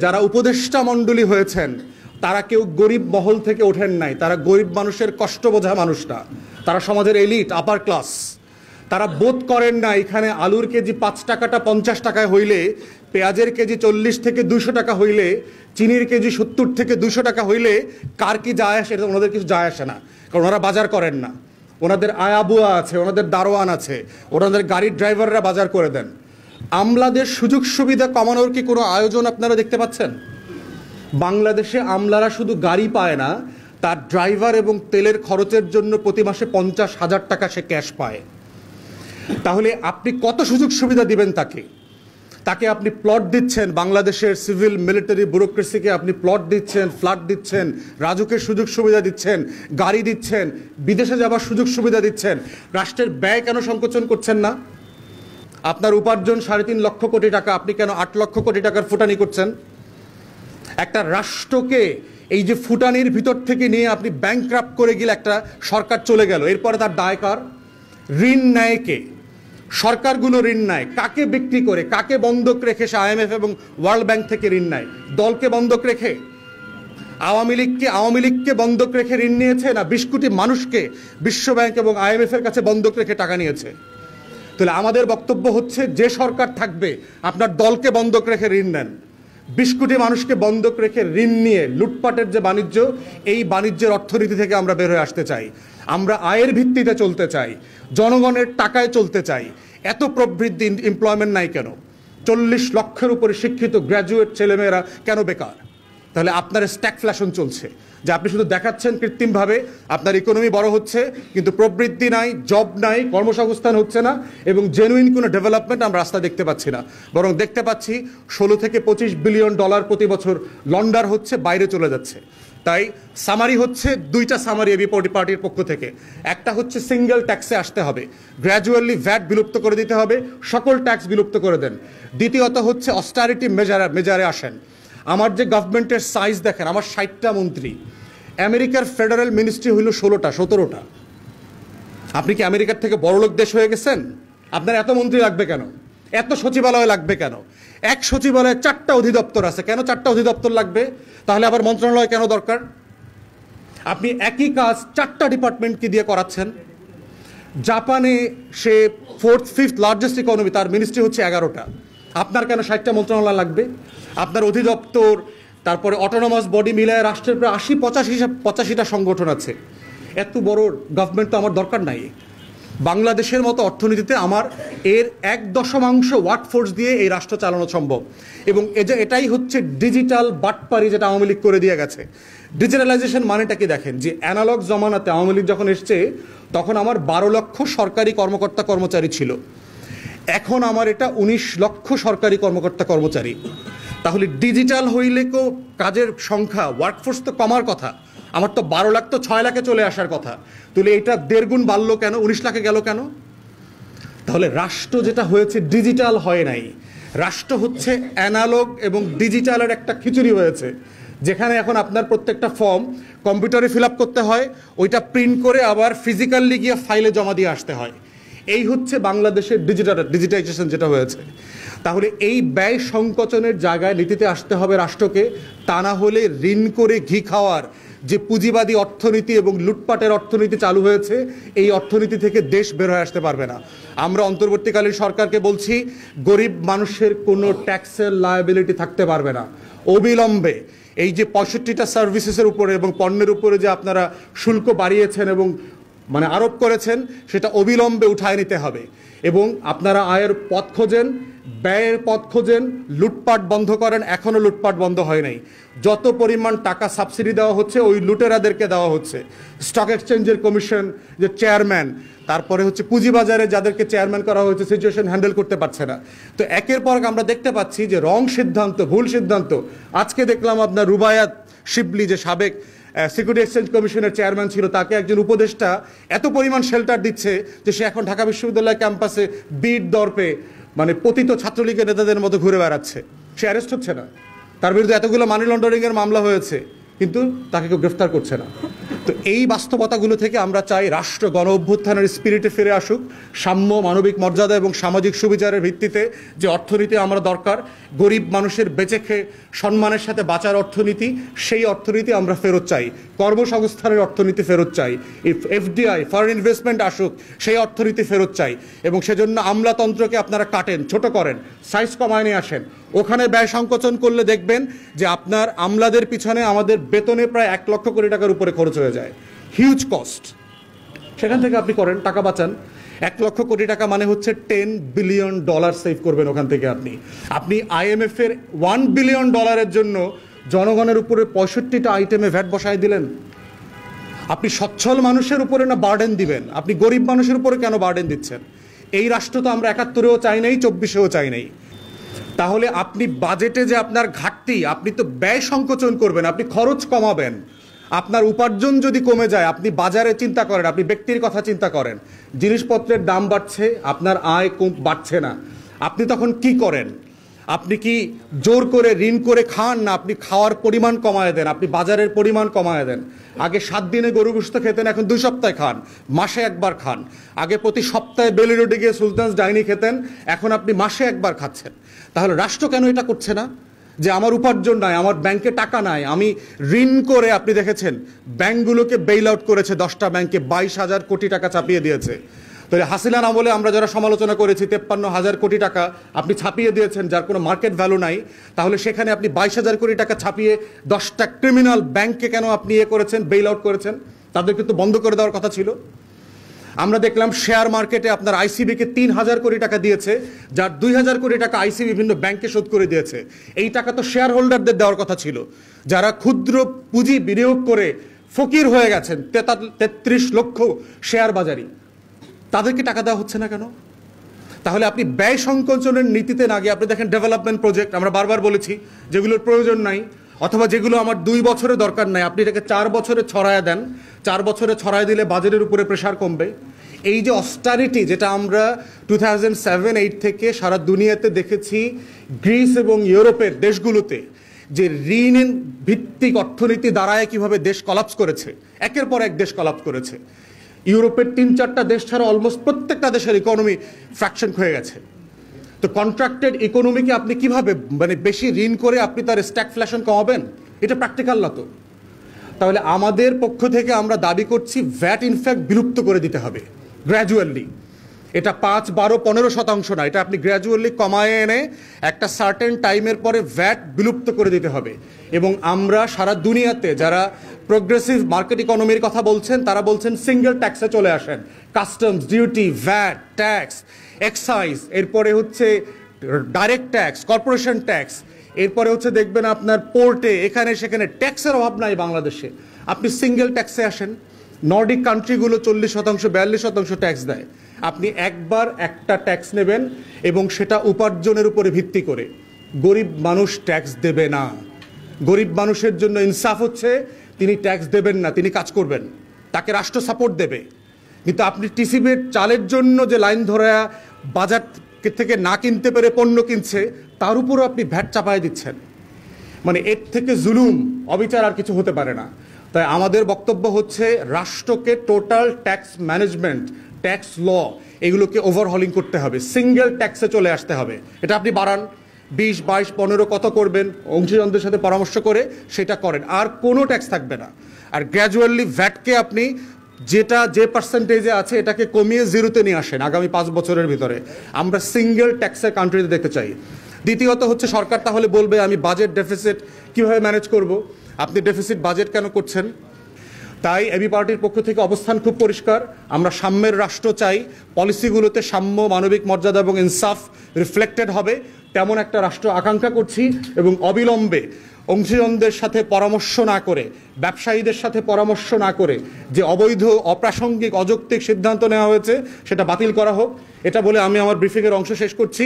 যারা উপদেষ্টা মণ্ডলী হয়েছেন তারা কেউ গরিব মহল থেকে ওঠেন নাই। তারা গরিব মানুষের কষ্ট বোঝা মানুষটা, তারা সমাজের এলিট আপার ক্লাস। তারা বোধ করেন না এখানে আলুর কেজি 5 টাকাটা 50 টাকায় হইলে, পেঁয়াজের কেজি 40 থেকে 200 টাকা হইলে, চিনির কেজি 70 থেকে 200 টাকা হইলে কার কি যায় আসে, এটা ওনাদের কিছু যায় আসে না। কারণ ওনারা বাজার করেন না, ওনাদের আয়াবুয়া আছে, ওনাদের দারোয়ান আছে, ওনাদের গাড়ির ড্রাইভাররা বাজার করে দেন। আমলাদের সুযোগ সুবিধা কমানোর কি কোনো আয়োজন আপনারা দেখতে পাচ্ছেন? বাংলাদেশে আমলারা শুধু গাড়ি পায় না, তার ড্রাইভার এবং তেলের খরচের জন্য প্রতি মাসে 50,000 টাকা সে ক্যাশ পায়। তাহলে আপনি কত সুযোগ সুবিধা দিবেন তাকে? তাকে আপনি প্লট দিচ্ছেন, বাংলাদেশের সিভিল মিলিটারি ব্যুরোক্রেসিকে আপনি প্লট দিচ্ছেন, ফ্ল্যাট দিচ্ছেন, রাজুকের সুযোগ সুবিধা দিচ্ছেন, গাড়ি দিচ্ছেন, বিদেশে যাবার সুযোগ সুবিধা দিচ্ছেন। রাষ্ট্রের ব্যয় কেন সংকোচন করছেন না? আপনার উপার্জন 3.5 লক্ষ কোটি টাকা, আপনি কেন 8 লক্ষ কোটি টাকার ফুটানি করছেন? একটা রাষ্ট্রকে এই যে ফুটানির ভিতর থেকে নিয়ে আপনি ব্যাংকরাপ্ট করে গেলে একটা সরকার চলে গেল, এরপরে তার দায় কার? ঋণ নেয় কে? সরকারগুলো ঋণ নেয় কাকে বিক্রি করে, কাকে বন্ধক রেখে? সে IMF এবং ওয়ার্ল্ড ব্যাংক থেকে ঋণ নেয়। দলকে বন্ধক রেখে? আওয়ামী লীগকে বন্ধক রেখে ঋণ নিয়েছে, না 20 কোটি মানুষকে বিশ্ব ব্যাংক এবং IMF এর কাছে বন্ধক রেখে টাকা নিয়েছে? তাহলে আমাদের বক্তব্য হচ্ছে, যে সরকার থাকবে আপনার দলকে বন্ধক রেখে ঋণ নেন। 20 কোটি মানুষকে বন্ধক রেখে ঋণ নিয়ে লুটপাটের যে বাণিজ্য, এই বাণিজ্যের অর্থনীতি থেকে আমরা বের হয়ে আসতে চাই। আমরা আয়ের ভিত্তিতে চলতে চাই, জনগণের টাকায় চলতে চাই। এত প্রবৃদ্ধি, এমপ্লয়মেন্ট নাই কেন? 40 লক্ষের উপরে শিক্ষিত গ্র্যাজুয়েট ছেলেমেয়েরা কেন বেকার? তাহলে আপনার স্ট্যাগফ্লেশন চলছে, যে আপনি শুধু দেখাচ্ছেন কৃত্রিমভাবে আপনার ইকোনমি বড় হচ্ছে, কিন্তু প্রবৃদ্ধি নাই, জব নাই, কর্মসংস্থান হচ্ছে না, এবং জেনুইন কোনো ডেভেলপমেন্ট আমরা রাস্তা দেখতে পাচ্ছি না। বরং দেখতে পাচ্ছি 16 থেকে 25 বিলিয়ন ডলার প্রতি বছর লন্ডার হচ্ছে, বাইরে চলে যাচ্ছে। তাই সামারি হচ্ছে, দুইটা সামারি এবি পার্টির পক্ষ থেকে। একটা হচ্ছে সিঙ্গেল ট্যাক্সে আসতে হবে, গ্র্যাজুয়ালি ভ্যাট বিলুপ্ত করে দিতে হবে, সকল ট্যাক্স বিলুপ্ত করে দেন। দ্বিতীয়ত হচ্ছে অস্টারিটি মেজারে আসেন। আমার যে গভর্নমেন্টের সাইজ দেখেন, আমার 60টা মন্ত্রী, আমেরিকার ফেডারেল মিনিস্ট্রি হইল 16টা 17টা। আপনি কি আমেরিকার থেকে বড়লোক দেশ হয়ে গেছেন? আপনার এত মন্ত্রী লাগবে কেন? এত সচিবালয় লাগবে কেন? এক সচিবালয়ে 4টা অধিদপ্তর আছে, কেন 4টা অধিদপ্তর লাগবে? তাহলে আবার মন্ত্রণালয় কেন দরকার? আপনি একই কাজ 4টা ডিপার্টমেন্টকে দিয়ে করাচ্ছেন। জাপানে সে 4th 5th লার্জেস্ট ইকোনমি, তার মিনিস্ট্রি হচ্ছে 11টা। আপনার কেন 60টা মন্ত্রণালয় লাগবে? আপনার অধিদপ্তর, তারপরে অটোনমাস বডি মিলায় রাষ্ট্রের প্রায় 85টা সংগঠন আছে। এত বড় গভর্নমেন্ট তো আমার দরকার নাই। বাংলাদেশের মতো অর্থনীতিতে আমার এর 1/10 ওয়ার্কফোর্স দিয়ে এই রাষ্ট্র চালানো সম্ভব। এবং এটাই হচ্ছে ডিজিটাল বাটপারি, যেটা আওয়ামী লীগ করে দিয়ে গেছে। ডিজিটালাইজেশন মানেটা কি দেখেন, যে অ্যানালগ জমানাতে আওয়ামী লীগ যখন এসছে, তখন আমার 12 লক্ষ সরকারি কর্মকর্তা কর্মচারী ছিল। এখন আমার এটা 19 লক্ষ সরকারি কর্মকর্তা কর্মচারী। তাহলে ডিজিটাল হইলে কো কাজের সংখ্যা, ওয়ার্কফোর্স তো কমার কথা। আমার তো 12 লাখ তো 6 লাখে চলে আসার কথা। তাহলে এটা 1.5 গুণ বাড়লো কেন, 19 লাখে গেল কেন? তাহলে রাষ্ট্র যেটা হয়েছে ডিজিটাল হয় নাই, রাষ্ট্র হচ্ছে অ্যানালগ এবং ডিজিটালের একটা খিচুড়ি হয়েছে, যেখানে এখন আপনার প্রত্যেকটা ফর্ম কম্পিউটারে ফিল আপ করতে হয়, ওইটা প্রিন্ট করে আবার ফিজিক্যালি গিয়ে ফাইলে জমা দিয়ে আসতে হয়। এই হচ্ছে বাংলাদেশের ডিজিটাইজেশন যেটা হয়েছে। তাহলে এই ব্যয় সংকোচনের জায়গায় নীতিতে আসতে হবে রাষ্ট্রকে। তা না হলে ঋণ করে ঘি খাওয়ার যে পুঁজিবাদী অর্থনীতি এবং লুটপাটের অর্থনীতি চালু হয়েছে, এই অর্থনীতি থেকে দেশ বের হয়ে আসতে পারবে না। আমরা অন্তর্বর্তীকালীন সরকারকে বলছি, গরিব মানুষের কোনো ট্যাক্সের লায়াবিলিটি থাকতে পারবে না। অবিলম্বে এই যে 65টা সার্ভিসেসের উপরে এবং পণ্যের উপরে যে আপনারা শুল্ক বাড়িয়েছেন এবং আরোপ করেছেন, সেটা অবিলম্বে উঠায় নিতে হবে। এবং আপনারা আয়ের পথ খোঁজেন, ব্যয়ের পথ খোঁজেন, লুটপাট বন্ধ করেন। এখনও লুটপাট বন্ধ হয় নাই। যত পরিমাণ টাকা সাবসিডি দেওয়া হচ্ছে, ওই লুটেরাদেরকে দেওয়া হচ্ছে। স্টক এক্সচেঞ্জের কমিশন যে চেয়ারম্যান, তারপরে হচ্ছে পুঁজিবাজারে যাদেরকে চেয়ারম্যান করা হয়েছে, সিচুয়েশন হ্যান্ডেল করতে পারছে না। তো একের পর আমরা দেখতে পাচ্ছি যে রং সিদ্ধান্ত, ভুল সিদ্ধান্ত। আজকে দেখলাম আপনার রুবায়াত শিবলি, যে সাবেক সিকিউরিটি এক্সচেঞ্জ কমিশনের চেয়ারম্যান ছিল, তাকে একজন উপদেষ্টা এত পরিমাণ শেল্টার দিচ্ছে যে সে এখন ঢাকা বিশ্ববিদ্যালয় ক্যাম্পাসে বিট দর্পে পতিত ছাত্রলীগের নেতাদের মতো ঘুরে বেড়াচ্ছে। সে অ্যারেস্ট হচ্ছে না, তার বিরুদ্ধে এতগুলো মানি লন্ডারিংয়ের মামলা হয়েছে, কিন্তু তাকে কেউ গ্রেফতার করছে না। তো এই বাস্তবতাগুলো থেকে আমরা চাই রাষ্ট্র গণ অভ্যুত্থানের স্পিরিটে ফিরে আসুক, সাম্য, মানবিক মর্যাদা এবং সামাজিক সুবিচারের ভিত্তিতে যে অর্থনীতি আমরা দরকার, গরিব মানুষের বেঁচে খেয়ে সম্মানের সাথে বাঁচার অর্থনীতি, সেই অর্থনীতি আমরা ফেরত চাই। কর্মসংস্থানের অর্থনীতি ফেরত চাই। এফডিআই, ফরেন ইনভেস্টমেন্ট আসুক, সেই অর্থনীতি ফেরত চাই। এবং সেজন্য আমলাতন্ত্রকে আপনারা কাটেন, ছোট করেন, সাইজ কমায় নিয়ে আসেন। ওখানে ব্যয় সংকোচন করলে দেখবেন যে আপনার আমলাদের পিছনে আমাদের বেতনে প্রায় 1 লক্ষ কোটি টাকার উপরে খরচ হয়ে যায়, হিউজ কস্ট। সেখান থেকে আপনি করেন, টাকা বাঁচান। 1 লক্ষ কোটি টাকা মানে হচ্ছে $10 বিলিয়ন সেভ করবেন ওখান থেকে। আপনি IMF এর $1 বিলিয়ন জন্য জনগণের উপরে 65টা আইটেমে ভ্যাট বসায় দিলেন। আপনি সচ্ছল মানুষের উপরে না বার্ডেন দিবেন? আপনি গরিব মানুষের উপরে কেন বার্ডেন দিচ্ছেন? এই রাষ্ট্র তো আমরা 71-এও চাই নাই, 24-এও চাই নাই। তাহলে আপনি বাজেটে যে আপনার ঘাটতি, আপনি তো ব্যয় সংকোচন করবেন, আপনি খরচ কমাবেন। আপনার উপার্জন যদি কমে যায়, আপনি বাজারে চিন্তা করেন, আপনি ব্যক্তির কথা চিন্তা করেন, জিনিসপত্রের দাম বাড়ছে, আপনার আয় কম বাড়ছে না, আপনি তখন কি করেন? আপনি কি জোর করে ঋণ করে খান, না আপনি খাওয়ার পরিমাণ কমায় দেন, আপনি বাজারের পরিমাণ কমায় দেন? আগে 7 দিনে গরু গোশত খেতেন, এখন 2 সপ্তাহে খান, মাসে একবার খান। আগে প্রতি সপ্তাহে বেলি রোডে গিয়ে সুলতানস ডাইনি খেতেন, এখন আপনি মাসে একবার খাচ্ছেন। তাহলে রাষ্ট্র কেন এটা করছে না? যে আমার উপার্জন নাই, আমার ব্যাংকে টাকা নাই, আমি ঋণ করে, আপনি দেখেছেন ব্যাংকগুলোকে বেইল আউট করেছে, 10টা ব্যাংকে 22,000 কোটি টাকা চাপিয়ে দিয়েছে। তাহলে হাসিনার আমলে আমরা যারা সমালোচনা করেছি 53,000 কোটি টাকা আপনি ছাপিয়ে দিয়েছেন, যার কোনো মার্কেট ভ্যালু নাই। তাহলে সেখানে আপনি 22,000 কোটি টাকা ছাপিয়ে 10টা ক্রিমিনাল ব্যাংককে কেন আপনি করেছেন, বেইল আউট করেছেন? তাদেরকে তো বন্ধ করে দেওয়ার কথা ছিল। আমরা দেখলাম শেয়ার মার্কেটে আপনার ICBকে 3,000 কোটি টাকা দিয়েছে, যার 2,000 কোটি টাকা ICB বিভিন্ন ব্যাংকে শোধ করে দিয়েছে। এই টাকা তো শেয়ার হোল্ডারদের দেওয়ার কথা ছিল, যারা ক্ষুদ্র পুঁজি বিনিয়োগ করে ফকির হয়ে গেছেন, 33 লক্ষ শেয়ার বাজারি, তাদেরকে টাকা দেওয়া হচ্ছে না কেন? তাহলে আপনি ব্যয় সংকোচনের নীতিতে না গিয়ে, আপনি দেখেন ডেভেলপমেন্ট প্রজেক্ট, আমরা বারবার বলেছি যেগুলোর প্রয়োজন নাই, অথবা যেগুলো আমার 2 বছরে দরকার নাই, আপনি এটাকে 4 বছরে ছড়ায় দেন। 4 বছরে ছড়ায় দিলে বাজেটের উপরে প্রেশার কমবে। এই যে অস্টারিটি, যেটা আমরা 2007-8 থেকে সারা দুনিয়াতে দেখেছি, গ্রিস এবং ইউরোপের দেশগুলোতে যে ঋণ ভিত্তিক অর্থনীতি দাঁড়ায় কিভাবে দেশ কলাপস করেছে, একের পর এক দেশ কলাপস করেছে। ইউরোপের 3-4টা দেশ ছাড়া অলমোস্ট প্রত্যেকটা দেশের ইকোনমি ফ্র্যাকশন হয়ে গেছে। তো কন্ট্রাক্টেড ইকোনমিকে আপনি কিভাবে, মানে বেশি ঋণ করে আপনি তার স্ট্যাগফ্লেশন কমাবেন? এটা প্র্যাকটিক্যাল না তো। তাহলে আমাদের পক্ষ থেকে আমরা দাবি করছি ভ্যাট ইনফ্যাক্ট বিলুপ্ত করে দিতে হবে গ্র্যাজুয়ালি। এটা 5, 12, 15% না, এটা আপনি গ্র্যাজুয়ালি কমায় এনে একটা সার্টেন টাইমের পরে ভ্যাট বিলুপ্ত করে দিতে হবে। এবং আমরা সারা দুনিয়াতে যারা প্রোগ্রেসিভ মার্কেট ইকোনমির কথা বলছেন, তারা বলছেন সিঙ্গেল ট্যাক্সে চলে আসেন, customs duty, VAT, tax, excise, এরপরে হচ্ছে ডাইরেক্ট ট্যাক্স, কর্পোরেশন ট্যাক্স, এরপরে হচ্ছে দেখবেন আপনার পোর্টে এখানে সেখানে ট্যাক্সের অভাব নাই বাংলাদেশে। আপনি সিঙ্গেল ট্যাক্সে আসেন। নর্ডিক কান্ট্রিগুলো 40%, 42% ট্যাক্স দেয়। আপনি একবার একটা ট্যাক্স নেবেন এবং সেটা উপার্জনের উপরে ভিত্তি করে। গরিব মানুষ ট্যাক্স দেবে না। গরিব মানুষের জন্য ইনসাফ হচ্ছে তিনি ট্যাক্স দেবেন না, তিনি কাজ করবেন, তাকে রাষ্ট্র সাপোর্ট দেবে। কিন্তু আপনি টিসিবির চালের জন্য যে লাইন ধরে বাজার থেকে না কিনতে পেরে পণ্য কিনছে, তার উপরও আপনি ভ্যাট চাপায় দিচ্ছেন। মানে এর থেকে জুলুম, অবিচার আর কিছু হতে পারে না। তাই আমাদের বক্তব্য হচ্ছে রাষ্ট্রকে total tax management, tax law, এগুলোকে ওভারহলিং করতে হবে, সিঙ্গেল ট্যাক্সে চলে আসতে হবে। এটা আপনি বাড়ান, 20, 22, 15 কত করবেন, অংশীদারদের সাথে পরামর্শ করে সেটা করেন, আর কোনো ট্যাক্স থাকবে না। আর গ্র্যাজুয়ালি ভ্যাটকে আপনি যেটা যে পার্সেন্টেজে আছে এটাকে কমিয়ে 0-তে নিয়ে আসেন আগামী 5 বছরের ভিতরে। আমরা সিঙ্গেল ট্যাক্সের কান্ট্রিতে দেখতে চাই। দ্বিতীয়ত হচ্ছে সরকার তাহলে বলবে আমি বাজেট ডেফিসিট কিভাবে ম্যানেজ করব। আপনি ডেফিসিট বাজেট কেন করছেন? তাই এবি পার্টির পক্ষ থেকে অবস্থান খুব পরিষ্কার। আমরা সাম্যের রাষ্ট্র চাই, পলিসিগুলোতে সাম্য, মানবিক মর্যাদা এবং ইনসাফ রিফ্লেক্টেড হবে, তেমন একটা রাষ্ট্র আকাঙ্ক্ষা করছি। এবং অবিলম্বে অংশীদারদের সাথে পরামর্শ না করে, ব্যবসায়ীদের সাথে পরামর্শ না করে যে অবৈধ, অপ্রাসঙ্গিক, অযৌক্তিক সিদ্ধান্ত নেওয়া হয়েছে সেটা বাতিল করা হোক। এটা বলে আমি আমার ব্রিফিংয়ের অংশ শেষ করছি।